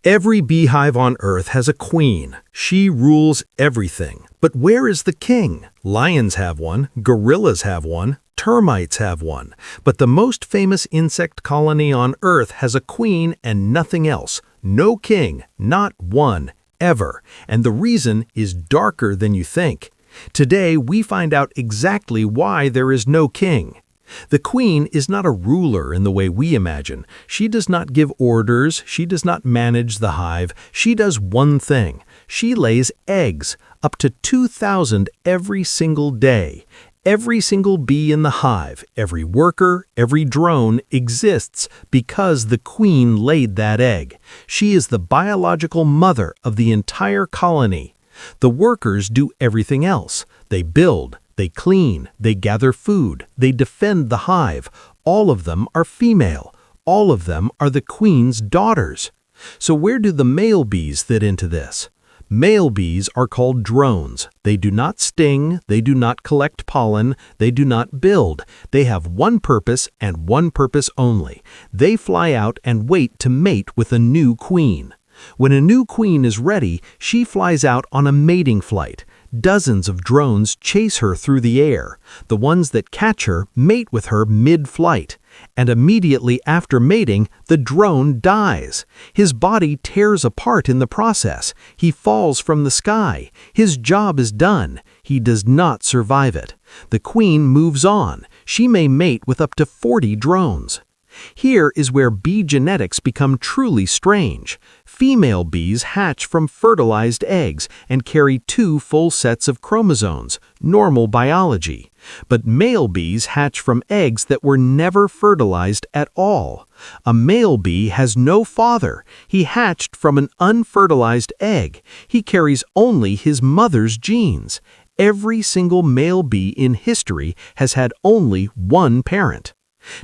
Every beehive on Earth has a queen. She rules everything. But where is the king? Lions have one, gorillas have one, termites have one. But the most famous insect colony on Earth has a queen and nothing else. No king, not one, ever. And the reason is darker than you think. Today, we find out exactly why there is no king. The queen is not a ruler in the way we imagine. She does not give orders, she does not manage the hive, she does one thing. She lays eggs, up to 2,000 every single day. Every single bee in the hive, every worker, every drone exists because the queen laid that egg. She is the biological mother of the entire colony. The workers do everything else. They build, they clean, they gather food, they defend the hive. All of them are female. All of them are the queen's daughters. So where do the male bees fit into this? Male bees are called drones. They do not sting, they do not collect pollen, they do not build. They have one purpose and one purpose only. They fly out and wait to mate with a new queen. When a new queen is ready, she flies out on a mating flight. Dozens of drones chase her through the air. The ones that catch her mate with her mid-flight. And immediately after mating, the drone dies. His body tears apart in the process. He falls from the sky. His job is done. He does not survive it. The queen moves on. She may mate with up to 40 drones. Here is where bee genetics become truly strange. Female bees hatch from fertilized eggs and carry 2 full sets of chromosomes, normal biology. But male bees hatch from eggs that were never fertilized at all. A male bee has no father. He hatched from an unfertilized egg. He carries only his mother's genes. Every single male bee in history has had only one parent.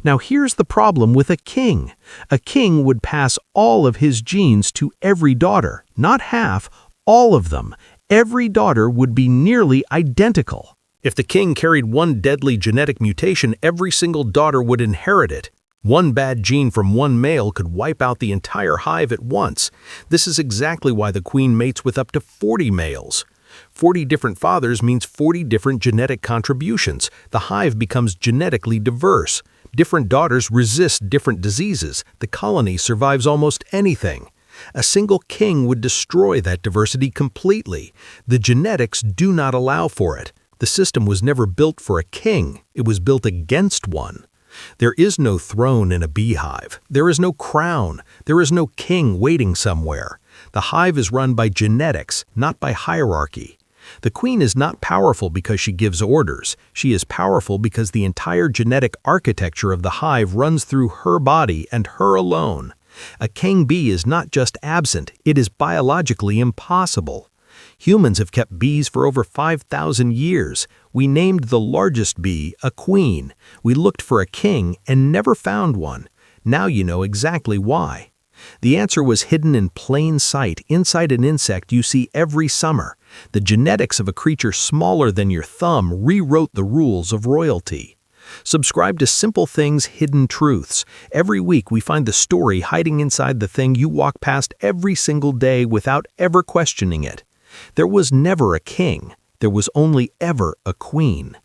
Now here's the problem with a king. A king would pass all of his genes to every daughter, not half, all of them. Every daughter would be nearly identical. If the king carried one deadly genetic mutation, every single daughter would inherit it. One bad gene from one male could wipe out the entire hive at once. This is exactly why the queen mates with up to 40 males. 40 different fathers means 40 different genetic contributions. The hive becomes genetically diverse. Different daughters resist different diseases. The colony survives almost anything. A single king would destroy that diversity completely. The genetics do not allow for it. The system was never built for a king. It was built against one. There is no throne in a beehive. There is no crown. There is no king waiting somewhere. The hive is run by genetics, not by hierarchy. The queen is not powerful because she gives orders. She is powerful because the entire genetic architecture of the hive runs through her body and her alone. A king bee is not just absent, it is biologically impossible. Humans have kept bees for over 5,000 years. We named the largest bee a queen. We looked for a king and never found one. Now you know exactly why. The answer was hidden in plain sight inside an insect you see every summer. The genetics of a creature smaller than your thumb rewrote the rules of royalty. Subscribe to Simple Things, Hidden Truths. Every week we find the story hiding inside the thing you walk past every single day without ever questioning it. There was never a king. There was only ever a queen.